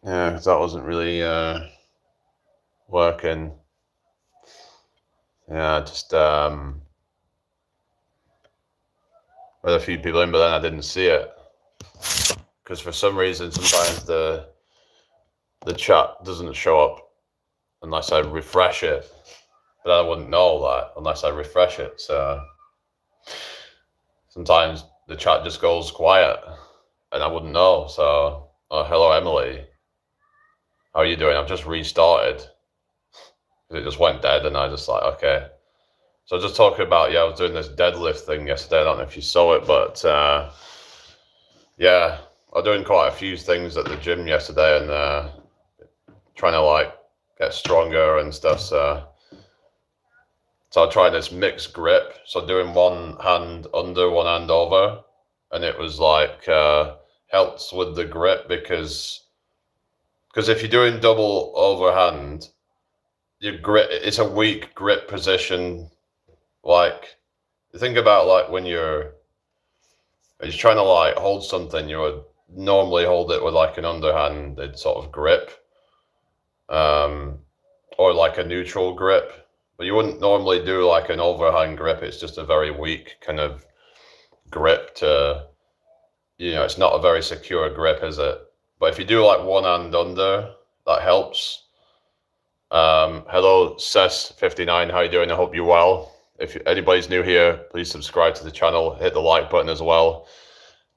Yeah, 'cause that wasn't really working. Yeah, just had a few people in, but then I didn't see it because for some reason sometimes the chat doesn't show up unless I refresh it. But I wouldn't know that unless I refresh it. So sometimes the chat just goes quiet, and I wouldn't know. So, oh, hello, Emily. How are you doing? I've just restarted. It just went dead, and I just like, okay. So just talking about, yeah, I was doing this deadlift thing yesterday. I don't know if you saw it, but yeah, I was doing quite a few things at the gym yesterday, and trying to like get stronger and stuff. So I tried this mixed grip. So doing one hand under, one hand over, and it was like helps with the grip because if you're doing double overhand, your grip it's a weak grip position. Like think about like when you're trying to like hold something, you would normally hold it with like an underhanded sort of grip, um, or like a neutral grip. But you wouldn't normally do like an overhand grip. It's just a very weak kind of grip to, it's not a very secure grip, is it? But if you do like one hand under, that helps. Hello, Cess59. How you doing? I hope you're well. If anybody's new here, please subscribe to the channel. Hit the like button as well.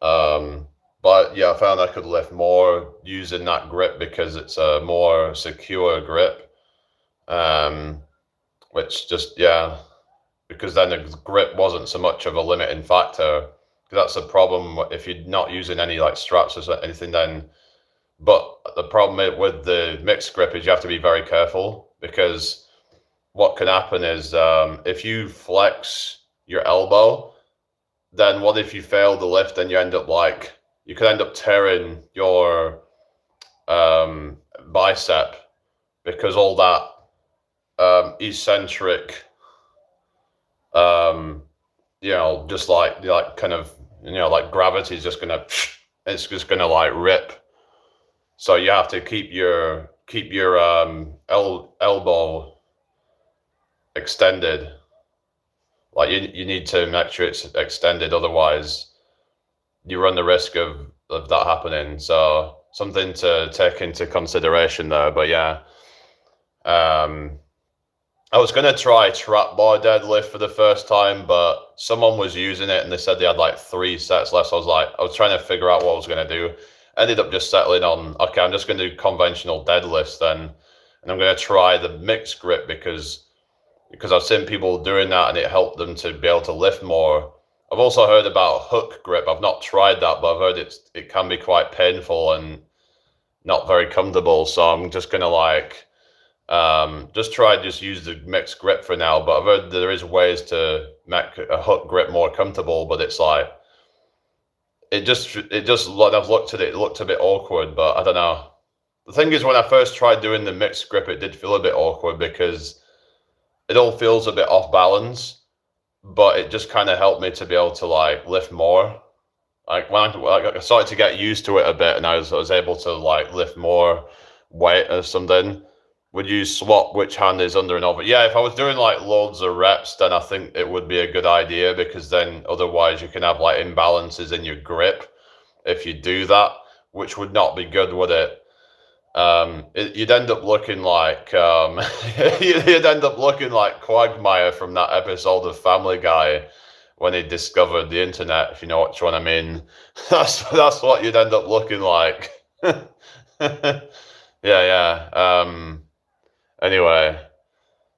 But yeah, I found I could lift more using that grip because it's a more secure grip. Which just, yeah, because then the grip wasn't so much of a limiting factor. That's the problem if you're not using any like straps or anything then. But the problem with the mixed grip is you have to be very careful because what can happen is if you flex your elbow, then what if you fail the lift and you end up like, you could end up tearing your bicep because all that eccentric, just like kind of, like gravity is just gonna, it's just gonna like rip. So you have to keep your elbow extended. Like you need to make sure it's extended, otherwise you run the risk of that happening. So something to take into consideration there. But yeah, I was gonna try trap bar deadlift for the first time, but someone was using it and they said they had like 3 sets left. So I was trying to figure out what I was gonna do. Ended up just settling on, okay, I'm just gonna do conventional deadlifts then, and I'm gonna try the mixed grip because I've seen people doing that and it helped them to be able to lift more. I've also heard about hook grip. I've not tried that, but I've heard it can be quite painful and not very comfortable. So I'm just gonna like just use the mixed grip for now. But I've heard there is ways to make a hook grip more comfortable, but it's like it just when I've looked at it, it looked a bit awkward. But I don't know. The thing is, when I first tried doing the mixed grip, it did feel a bit awkward because it all feels a bit off balance, but it just kind of helped me to be able to like lift more. Like when I started to get used to it a bit, and I was able to like lift more weight or something. Would you swap which hand is under and over? Yeah, if I was doing like loads of reps, then I think it would be a good idea because then otherwise you can have like imbalances in your grip if you do that, which would not be good, would it? You'd end up looking like you'd end up looking like Quagmire from that episode of Family Guy when he discovered the internet, if you know which one I mean. That's what you'd end up looking like. Yeah, yeah. Anyway,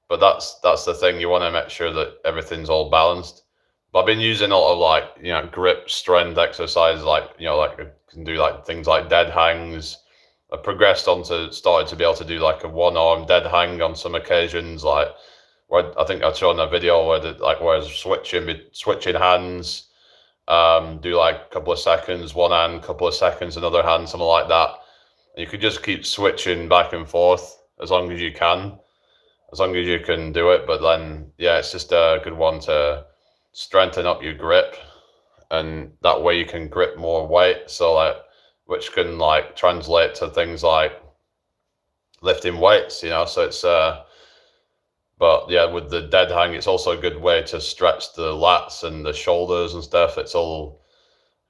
but that's the thing. You want to make sure that everything's all balanced. But I've been using a lot of like grip strength exercises, like like I can do like things like dead hangs. I progressed on to started to be able to do like a one-arm dead hang on some occasions, like where I think I've shown a video where where I was switching hands, do like a couple of seconds one hand, couple of seconds another hand, something like that. And you could just keep switching back and forth as long as you can, as long as you can do it. But then yeah, it's just a good one to strengthen up your grip, and that way you can grip more weight. So like which can like translate to things like lifting weights, you know. So it's but yeah, with the dead hang, it's also a good way to stretch the lats and the shoulders and stuff. It's all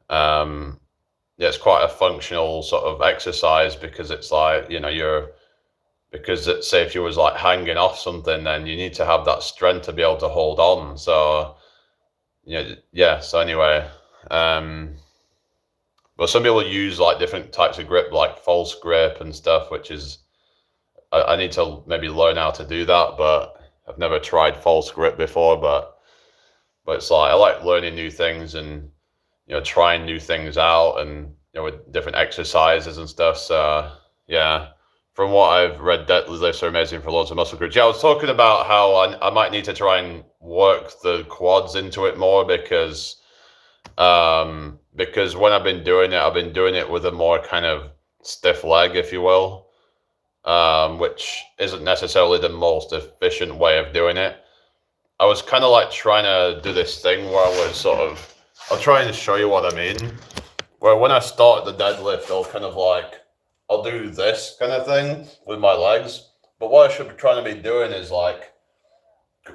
yeah, it's quite a functional sort of exercise because it's like, you know, because it's, say if you was like hanging off something, then you need to have that strength to be able to hold on. So yeah, so anyway, but some people use like different types of grip, like false grip and stuff, which is I need to maybe learn how to do that, but I've never tried false grip before. But it's like I like learning new things and, you know, trying new things out, and, you know, with different exercises and stuff. So yeah, from what I've read, deadlifts are amazing for loads of muscle groups. Yeah, I was talking about how I might need to try and work the quads into it more because when I've been doing it with a more kind of stiff leg, if you will, which isn't necessarily the most efficient way of doing it. I was kind of like trying to do this thing where I was sort of, I'll try and show you what I mean. Where when I start the deadlift, I'll do this kind of thing with my legs. But what I should be trying to be doing is like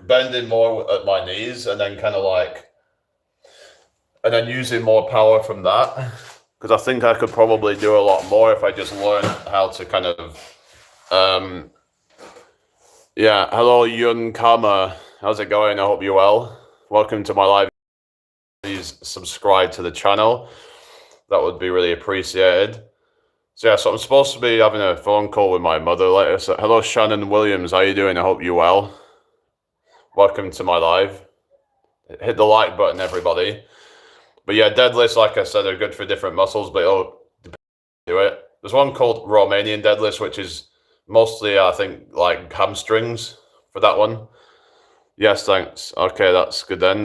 bending more at my knees and then kind of like, and then using more power from that. Because I think I could probably do a lot more if I just learn how to kind of, yeah, hello Yun Kama. How's it going? I hope you're well. Welcome to my live. Please subscribe to the channel. That would be really appreciated. So yeah, so I'm supposed to be having a phone call with my mother later. So hello Shannon Williams, how you doing? I hope you're well. Welcome to my live. Hit the like button, everybody. But yeah, deadlifts, like I said, are good for different muscles, but it'll do it. There's one called Romanian deadlifts, which is mostly, I think, like hamstrings for that one. Yes, thanks. Okay, that's good then.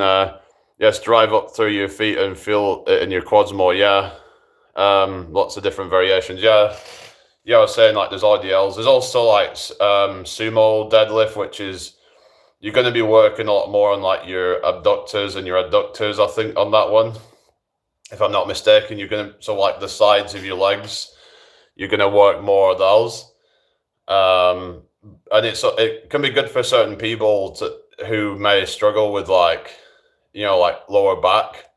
Yes, drive up through your feet and feel it in your quads more. Yeah, lots of different variations. Yeah, I was saying like there's RDLs. There's also like sumo deadlift, which is you're going to be working a lot more on like your abductors and your adductors. I think on that one, if I'm not mistaken, you're going to so like the sides of your legs, you're going to work more of those. And it can be good for certain people who may struggle with like, you know, like lower back.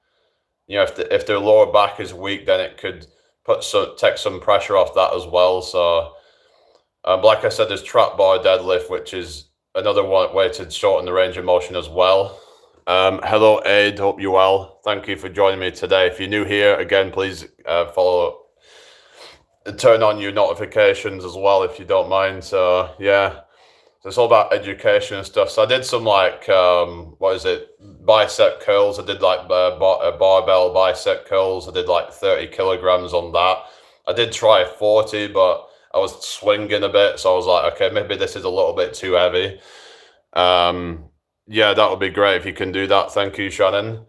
You know, if their lower back is weak, then it could take some pressure off that as well. So, like I said, there's trap bar deadlift, which is another way to shorten the range of motion as well. Hello, Aid. Hope you're well. Thank you for joining me today. If you're new here, again, please follow and turn on your notifications as well if you don't mind. So yeah. So it's all about education and stuff. So I did some like, bicep curls. I did like barbell bicep curls. I did like 30 kilograms on that. I did try 40, but I was swinging a bit. So I was like, okay, maybe this is a little bit too heavy. Yeah, that would be great if you can do that. Thank you, Shannon.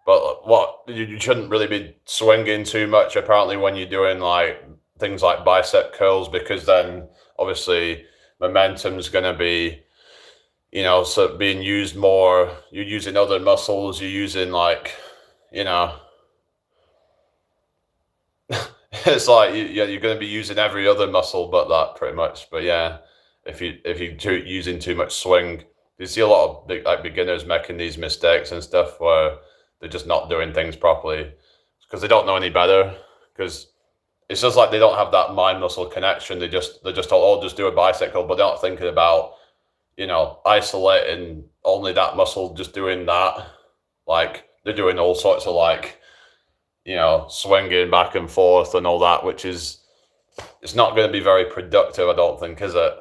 But you shouldn't really be swinging too much apparently when you're doing like things like bicep curls, because then obviously momentum's going to be, you know, so being used more. You're using other muscles. You're using like, you know, it's like you're going to be using every other muscle but that pretty much. But yeah, if you're using too much swing, you see a lot of beginners making these mistakes and stuff where they're just not doing things properly because they don't know any better. Because it's just like they don't have that mind muscle connection. They're just told, oh, just do a bicycle, but they're not thinking about, you know, isolating only that muscle, just doing that. Like they're doing all sorts of like, you know, swinging back and forth and all that, which is, it's not going to be very productive, I don't think, is it?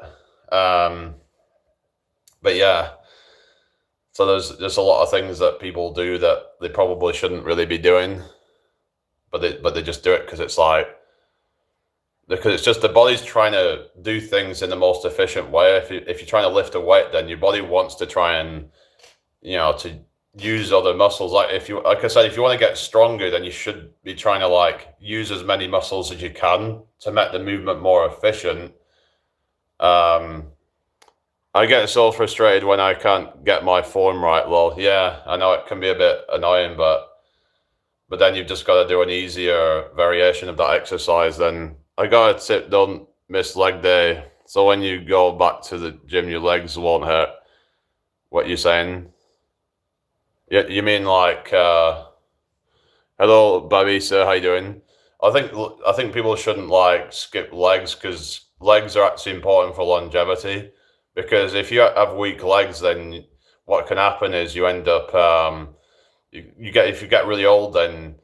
But yeah, so there's a lot of things that people do that they probably shouldn't really be doing, but they just do it because it's just the body's trying to do things in the most efficient way. If you're trying to lift a weight, then your body wants to try and, you know, to use other muscles. Like I said, if you want to get stronger, then you should be trying to like use as many muscles as you can to make the movement more efficient. I get so frustrated when I can't get my form right. Well, yeah, I know it can be a bit annoying, but but then you've just got to do an easier variation of that exercise, then I got a tip: don't miss leg day. So when you go back to the gym, your legs won't hurt. What you saying? Yeah, you mean like, hello, Babisa, how you doing? I think people shouldn't like skip legs because legs are actually important for longevity. Because if you have weak legs, then what can happen is you end up you get if you get really old, then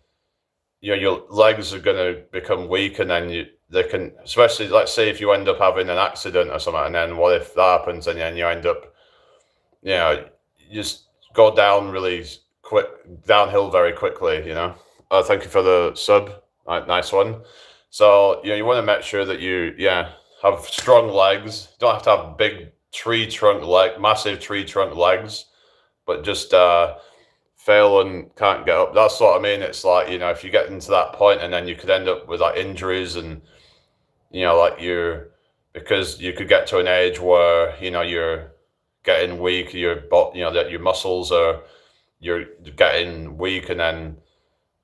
your legs are gonna become weak, and then they can, especially let's say if you end up having an accident or something, and then what if that happens, and then you end up you just go down really quick downhill very quickly. Thank you for the sub. Nice one. So you want to make sure that you have strong legs. You don't have to have big massive tree trunk legs, but just fail and can't get up. That's what I mean. It's like, if you get into that point, and then you could end up with like injuries, and because you could get to an age where you're getting weak, that your muscles are, you're getting weak, and then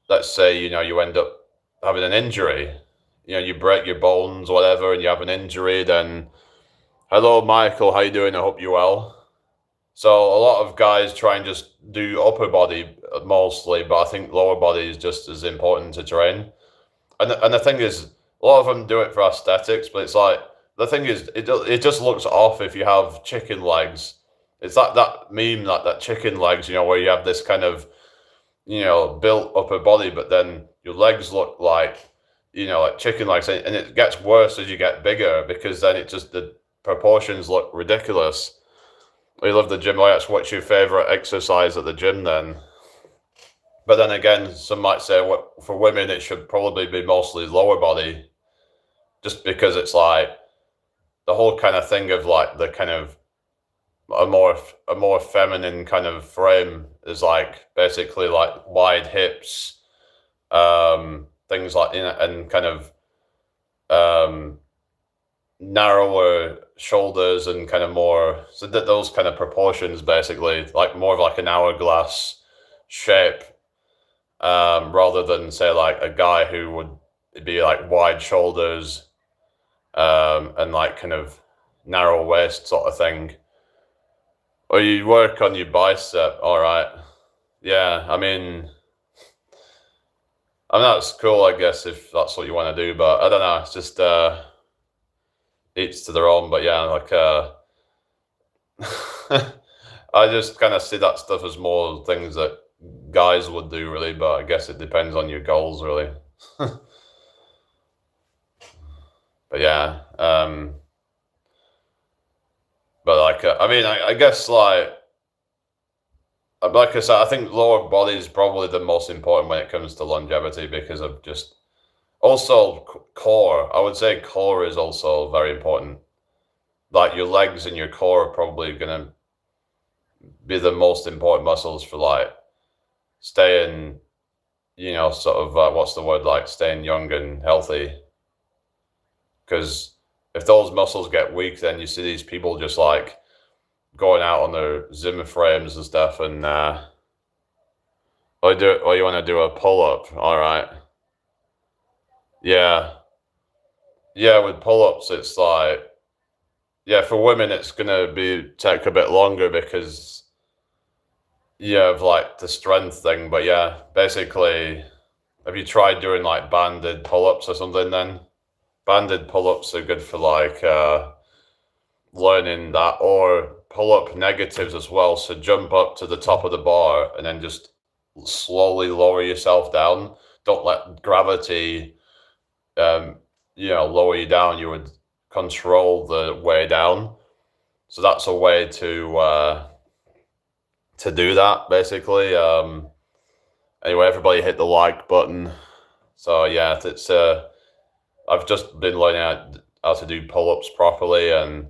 let's say you end up having an injury, you break your bones, whatever, and you have an injury, then hello, Michael, how you doing? I hope you're well. So a lot of guys try and just do upper body mostly, but I think lower body is just as important to train. And the thing is, a lot of them do it for aesthetics, but it's like, the thing is, it just looks off if you have chicken legs. It's like that meme, like that chicken legs, where you have this kind of, built upper body, but then your legs look like, like chicken legs, and it gets worse as you get bigger, because then the proportions look ridiculous. You love the gym. What's your favorite exercise at the gym then? But then again, some might say for women it should probably be mostly lower body, just because it's like the whole kind of thing of like the kind of a more feminine kind of frame is like basically like wide hips, things like, and kind of narrower shoulders, and kind of more, so that those kind of proportions, basically like more of like an hourglass shape, rather than say like a guy who would be like wide shoulders, and like kind of narrow waist sort of thing. Or you work on your bicep, all right. Yeah, I mean that's cool, I guess, if that's what you want to do, but I don't know, it's just each to their own. But yeah, like I just kind of see that stuff as more things that guys would do, really, but I guess it depends on your goals, really. But yeah, but like I mean, I guess like I said, I think lower body is probably the most important when it comes to longevity, because of just also core. I would say core is also very important. Like your legs and your core are probably gonna be the most important muscles for like staying, sort of what's the word, like staying young and healthy. Because if those muscles get weak, then you see these people just like going out on their Zimmer frames and stuff, and or you want to do a pull up, all right? Yeah, with pull ups, it's like, for women, it's gonna take a bit longer because you have like the strength thing. But yeah, basically, have you tried doing like banded pull ups or something then? Banded pull ups are good for like learning that, or pull up negatives as well. So jump up to the top of the bar and then just slowly lower yourself down. Don't let gravity lower you down. You would control the way down. So that's a way to do that, basically. Anyway, everybody hit the like button. So yeah, it's I've just been learning how to do pull-ups properly, and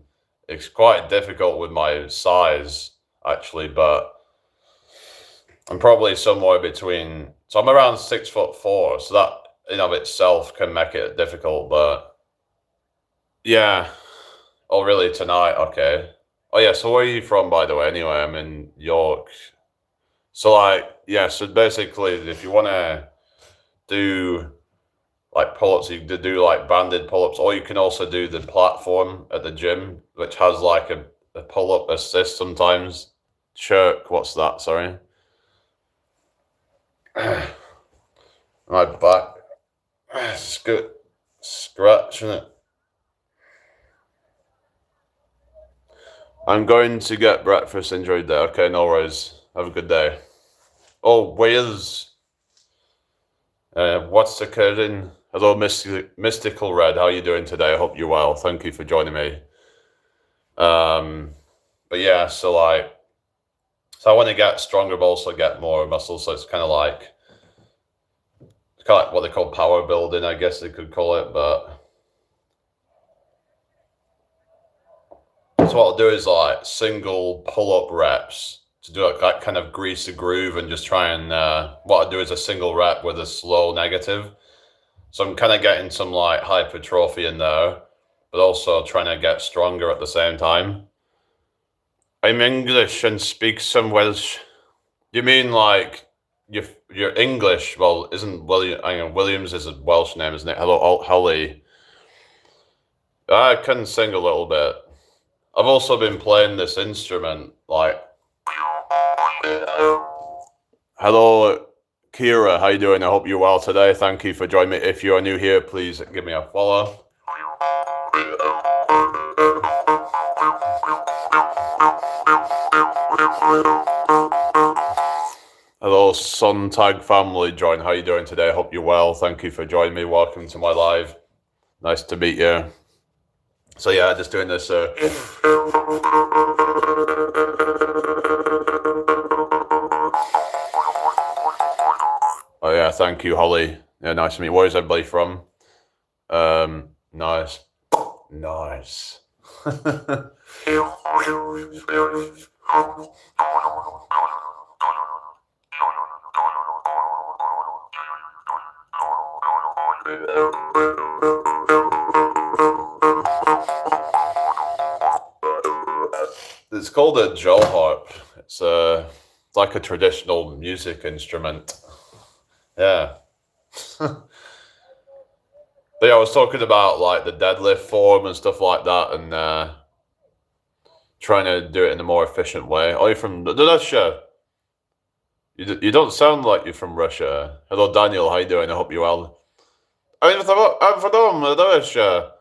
it's quite difficult with my size, actually, but I'm probably somewhere between, so I'm around 6'4", so that in of itself can make it difficult. But yeah. Oh, really? Tonight? Okay. Oh yeah, so where are you from, by the way? Anyway, I'm in York. So like, yeah, so basically, if you want to do like pull-ups. You can do like banded pull-ups, or you can also do the platform at the gym, which has like a pull-up assist sometimes. Shirk, what's that? Sorry. My back. It's good. Scratching it. I'm going to get breakfast. Enjoy your day. Okay, no worries. Have a good day. Oh, Wales. What's occurring? Hello, Mystical Red. How are you doing today? I hope you're well. Thank you for joining me. But yeah, so I want to get stronger, but also get more muscle. So it's kind of like what they call power building, I guess they could call it. But so what I'll do is like single pull-up reps to do like kind of grease the groove and just try and what I do is a single rep with a slow negative. So I'm kind of getting some like hypertrophy in there, but also trying to get stronger at the same time. I'm English and speak some Welsh. You mean like you're English? Well, isn't William? I know Williams is a Welsh name, isn't it? Hello, Holly. I can sing a little bit. I've also been playing this instrument, like. Hello, Kira. How you doing? I hope you're well today. Thank you for joining me. If you are new here, please give me a follow. Hello, Sontag family. Join. How you doing today? I hope you're well. Thank you for joining me. Welcome to my live. Nice to meet you. So yeah, just doing this. Oh yeah, thank you, Holly. Yeah, nice to meet you. Where is everybody from? Nice. Nice. It's called a jaw harp. It's like a traditional music instrument. Yeah. But yeah, I was talking about like the deadlift form and stuff like that, and trying to do it in a more efficient way. Are you from Russia? You don't sound like you're from Russia. Hello, Daniel. How you doing? I hope you're well. I'm from Russia.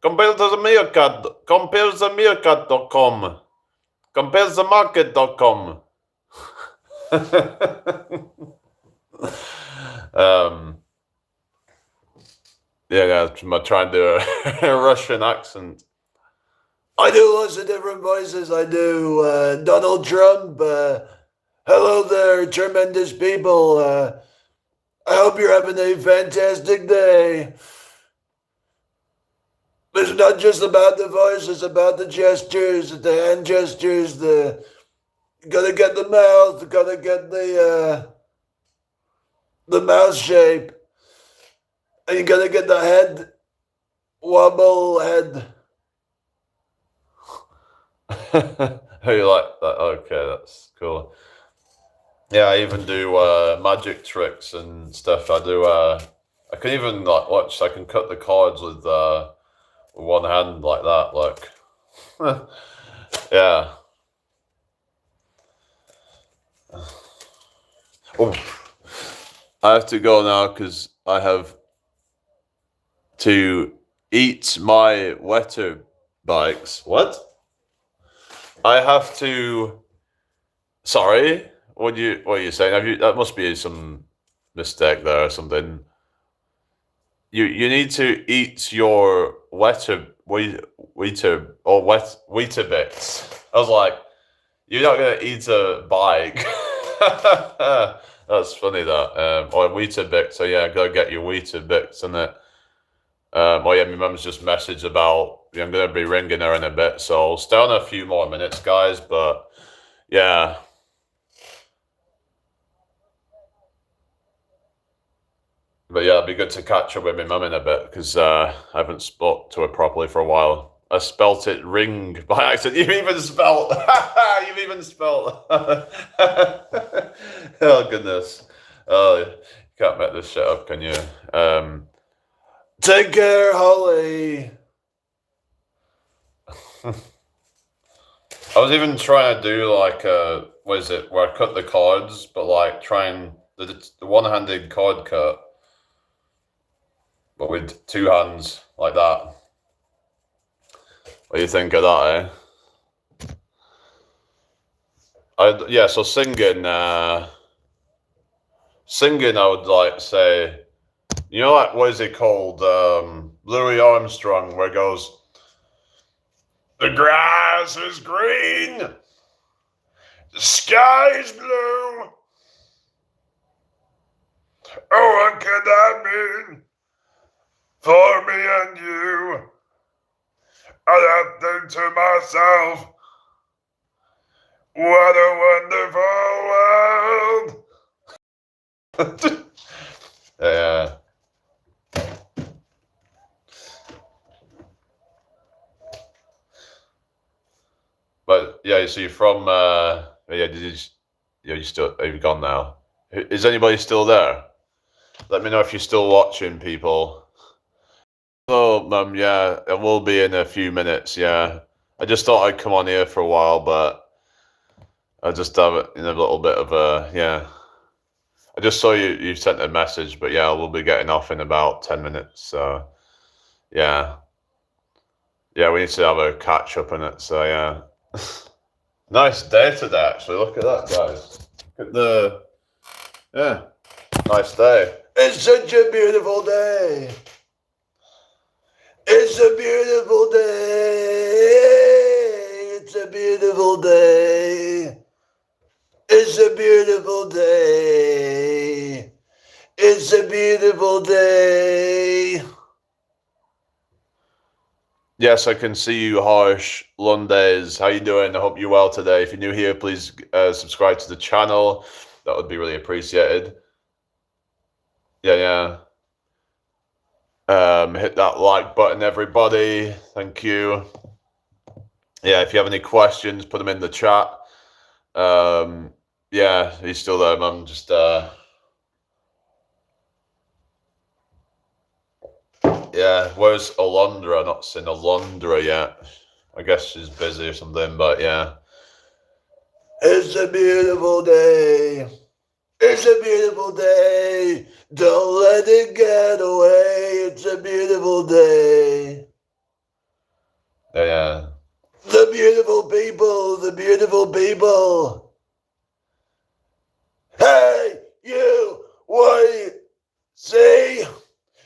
Compare the meerkat. Compare the meerkat.com. Compare the market.com. Yeah, I'm trying to do a Russian accent. I do lots of different voices. I do Donald Trump. Hello there, tremendous people. I hope you're having a fantastic day. It's not just about the voice, it's about the gestures, the hand gestures, gotta get the mouth, gotta get the mouth shape. And you gotta get the head wobble head. How you like that? Okay, that's cool. Yeah, I even do magic tricks and stuff. I do. I can even like watch. I can cut the cards with one hand like that. Like, yeah. Oh, I have to go now because I have to eat my wetter bikes. What? I have to. Sorry, what are you saying? That must be some mistake there or something. You need to eat your Weetabix. I was like, you're not gonna eat a bike. That's funny that. Or Weetabix. So yeah, go get your Weetabix, and it. Oh yeah, my mum's just messaged about. I'm gonna be ringing her in a bit, so I'll stay on a few more minutes, guys. But yeah. But yeah, it'd be good to catch up with my mum in a bit because I haven't spoke to her properly for a while. I spelt it ring by accident. You've even spelt. You've even spelt. Oh goodness. Can't make this shit up, can you? Take care, Holly. I was even trying to do like what is it, where I cut the cards, but like trying the one-handed card cut, but with two hands like that. What do you think of that, yeah, so singing, I would like say, you know, like, what is it called? Louis Armstrong, where it goes, the grass is green, the sky is blue. Oh, what could that mean for me and you? I think to myself, what a wonderful world. Yeah. But yeah, so you're from yeah, you still, have you gone now? Is anybody still there? Let me know if you're still watching, people. Oh, yeah, it will be in a few minutes, yeah. I just thought I'd come on here for a while, but I just have it in a little bit of a, yeah. I just saw you sent a message, but yeah, we'll be getting off in about 10 minutes, so yeah. Yeah, we need to have a catch up in it, so yeah. Nice day today, actually. Look at that, guys. Look at the, yeah, nice day. It's such a beautiful day. It's a beautiful day. It's a beautiful day. It's a beautiful day. It's a beautiful day. Yes, I can see you, Harsh Lundes. How you doing? I hope you're well today. If you're new here, please subscribe to the channel. That would be really appreciated. Yeah. Hit that like button, everybody. Thank you. Yeah, if you have any questions, put them in the chat. Yeah, he's still there, man. Just yeah, where's Alondra? Not seen Alondra yet. I guess she's busy or something, but yeah. It's a beautiful day. It's a beautiful day. Don't let it get away. It's a beautiful day. Yeah. The beautiful people. The beautiful people. Hey, you. What do you see?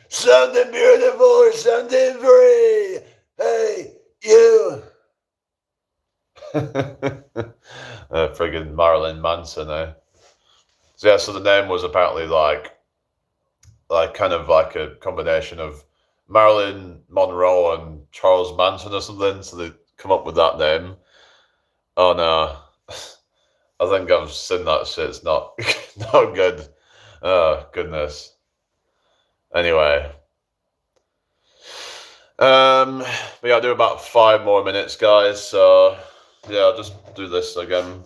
Something beautiful or something free. Hey, you. Friggin' Marilyn Manson, eh? So yeah, so the name was apparently like kind of like a combination of Marilyn Monroe and Charles Manson or something. So they come up with that name. Oh no, I think I've seen that shit. It's not not good. Oh goodness. Anyway, but yeah, I'll do about 5 more minutes, guys. So yeah, I'll just do this again.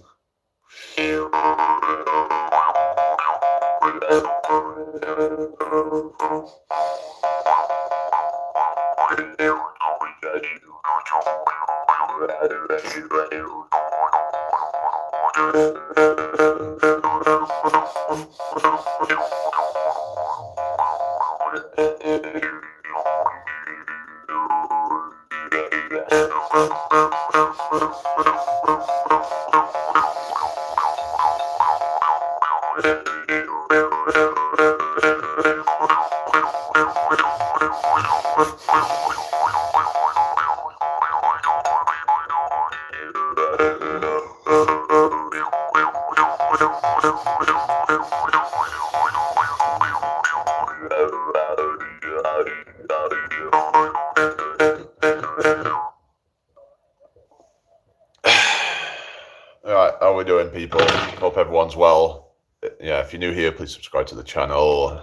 Alright, how are we doing, people? Hope everyone's well. Yeah, if you're new here, please subscribe to the channel.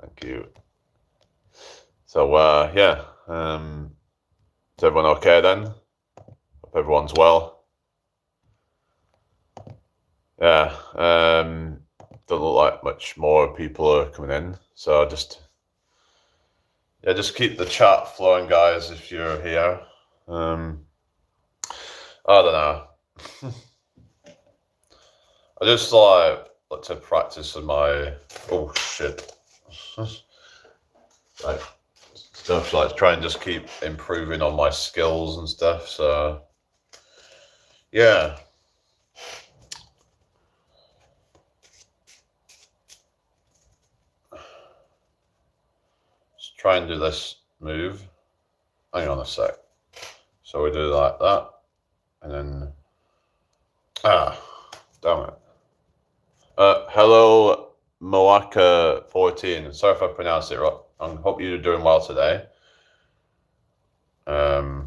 Thank you. So, yeah. Is everyone okay then? Hope everyone's well. Yeah. Don't look like much more people are coming in. So just keep the chat flowing, guys, if you're here. I don't know. I just like to practice in my like stuff, like try and just keep improving on my skills and stuff. So yeah. Let's try and do this move. Hang on a sec. So we do like that, and then damn it. Hello, Moaka14. Sorry if I pronounced it wrong. I hope you're doing well today. There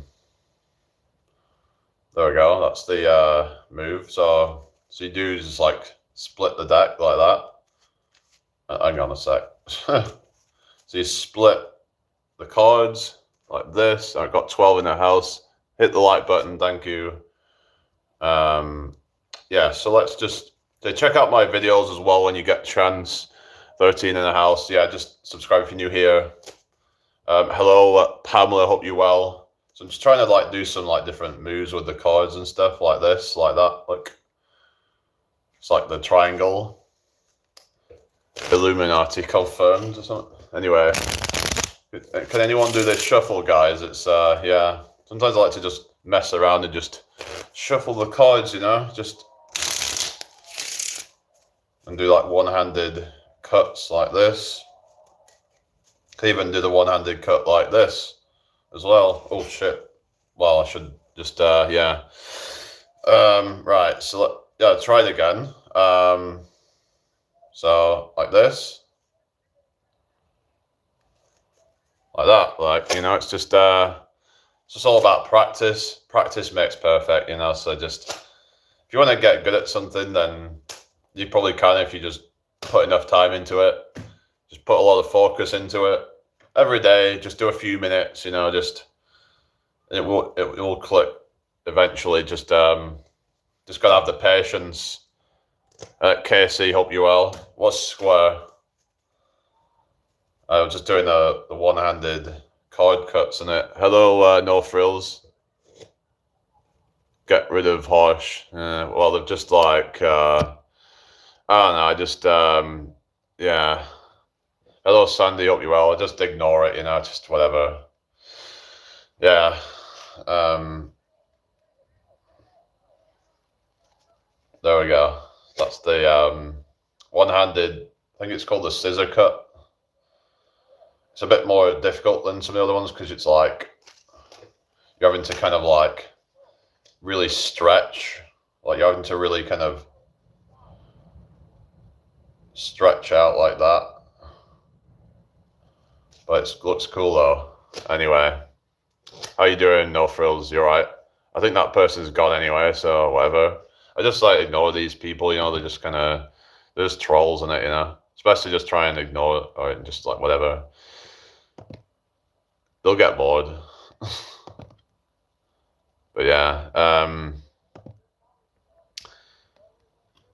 we go. That's the move. So you do just like split the deck like that. Hang on a sec. So you split the cards like this. I've got 12 in the house. Hit the like button. Thank you. Yeah. So let's just. Check out my videos as well when you get a chance. 13 in the house. Yeah, just subscribe if you're new here. Hello, Pamela. Hope you're well. So I'm just trying to like do some like different moves with the cards and stuff like this, like that. Look, it's like the triangle. Illuminati confirmed or something. Anyway, can anyone do this shuffle, guys? It's yeah. Sometimes I like to just mess around and just shuffle the cards, you know, just. And do like one-handed cuts like this. Can even do the one-handed cut like this as well. Oh shit. Well, I should just yeah. Right, so try it again. So like this. Like that. Like, you know, it's just all about practice. Practice makes perfect, you know, so just if you want to get good at something, then you probably can if you just put enough time into it. Just put a lot of focus into it. Every day, just do a few minutes, you know, just it will click eventually. Just gotta have the patience. KC, hope you well. What's square? I was just doing the one-handed card cuts in it. Hello, No Frills. Get rid of harsh. Well, they've just like I don't know, I just, yeah. Hello, Sandy, hope you're well. I just ignore it, you know, just whatever. Yeah. There we go. That's the one-handed, I think it's called the scissor cut. It's a bit more difficult than some of the other ones because it's like, you're having to kind of like really stretch. Like you're having to really kind of stretch out like that, but it looks cool though. Anyway, how you doing, No Frills? You alright? I think that person's gone anyway, so whatever. I just like ignore these people, you know, they're just they're just trolls in it, you know, especially just try and ignore it or just like whatever. They'll get bored. But yeah,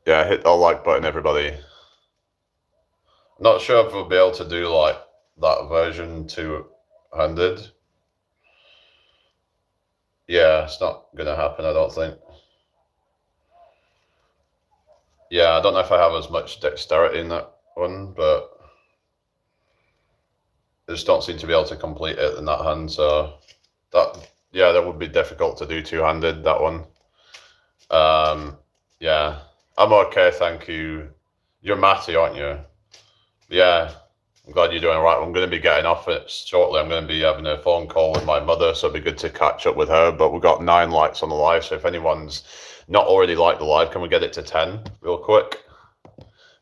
yeah, hit the like button, everybody. Not sure if we'll be able to do like that version two-handed. Yeah, it's not gonna happen, I don't think. Yeah, I don't know if I have as much dexterity in that one, but I just don't seem to be able to complete it in that hand, so that would be difficult to do two-handed, that one. Yeah, I'm okay, thank you. You're Matty, aren't you? Yeah, I'm glad you're doing all right. I'm going to be getting off it shortly. I'm going to be having a phone call with my mother, so it'll be good to catch up with her. But we've got 9 likes on the live, so if anyone's not already liked the live, can we get it to 10 real quick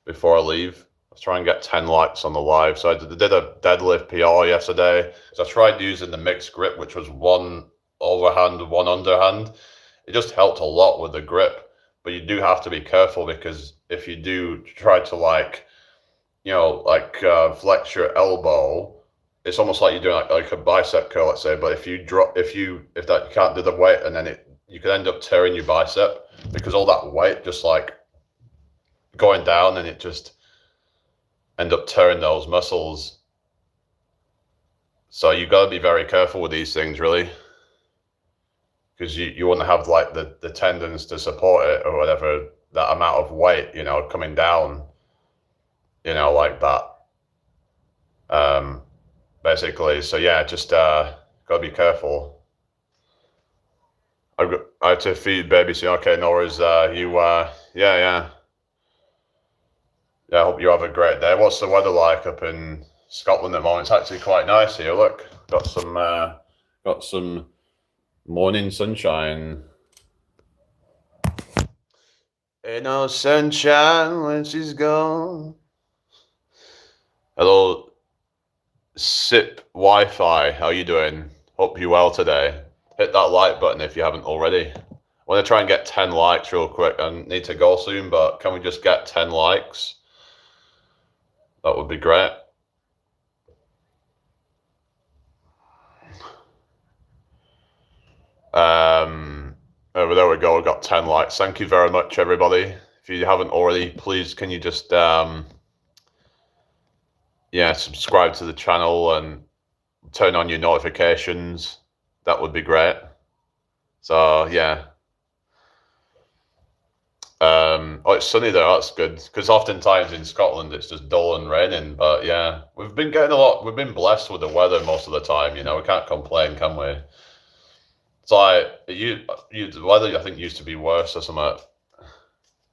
before I leave? Let's try and get 10 likes on the live. So I did a deadlift PR yesterday. So I tried using the mixed grip, which was 1 overhand, 1 underhand. It just helped a lot with the grip, but you do have to be careful because if you do try to like, you know, like flex your elbow, it's almost like you're doing like a bicep curl, let's say. But if you you can't do the weight, and then you could end up tearing your bicep because all that weight just like going down, and it just end up tearing those muscles. So you got to be very careful with these things, really, because you want to have like the tendons to support it or whatever, that amount of weight, you know, coming down, you know, like that. Basically, so yeah, just gotta be careful. I had to feed baby soon. Okay, no worries. Yeah. I hope you have a great day. What's the weather like up in Scotland at the moment? It's actually quite nice here. Look, got some morning sunshine. Ain't no sunshine when she's gone. Hello, Sip Wi-Fi. How you doing? Hope you're well today. Hit that like button if you haven't already. I want to try and get 10 likes real quick. I need to go soon, but can we just get 10 likes? That would be great. There we go. We got 10 likes. Thank you very much, everybody. If you haven't already, please can you just subscribe to the channel and turn on your notifications. That would be great. So yeah. Oh, it's sunny there. That's good, because oftentimes in Scotland it's just dull and raining. But yeah, we've been getting a lot. We've been blessed with the weather most of the time. You know, we can't complain, can we? It's like the weather, I think, used to be worse or something.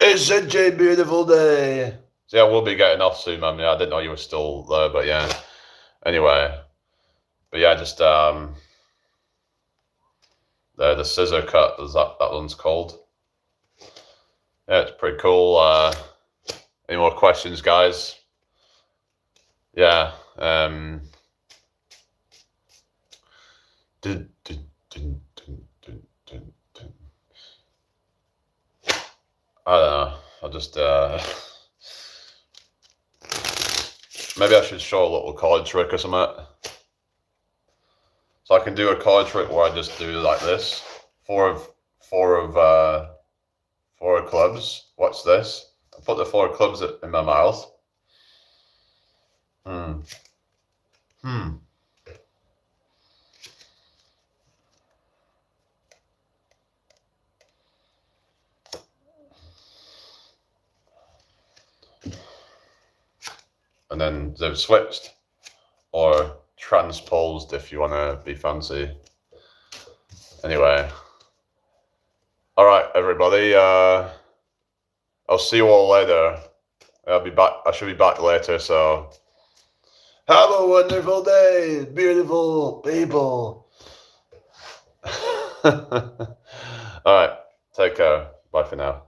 It's such a beautiful day. So yeah, we'll be getting off soon, man. Yeah, I didn't know you were still there, but yeah. Anyway, but yeah, just the scissor cut, as that one's called. Yeah, it's pretty cool. Any more questions, guys? Yeah. I don't know. I'll just maybe I should show a little card trick or something. So I can do a card trick where I just do like this. Four of clubs. Watch this. I put the 4 clubs in my mouth. And then they've switched, or transposed if you want to be fancy. Anyway. All right, everybody. I'll see you all later. I'll be back. I should be back later. So have a wonderful day, beautiful people. All right. Take care. Bye for now.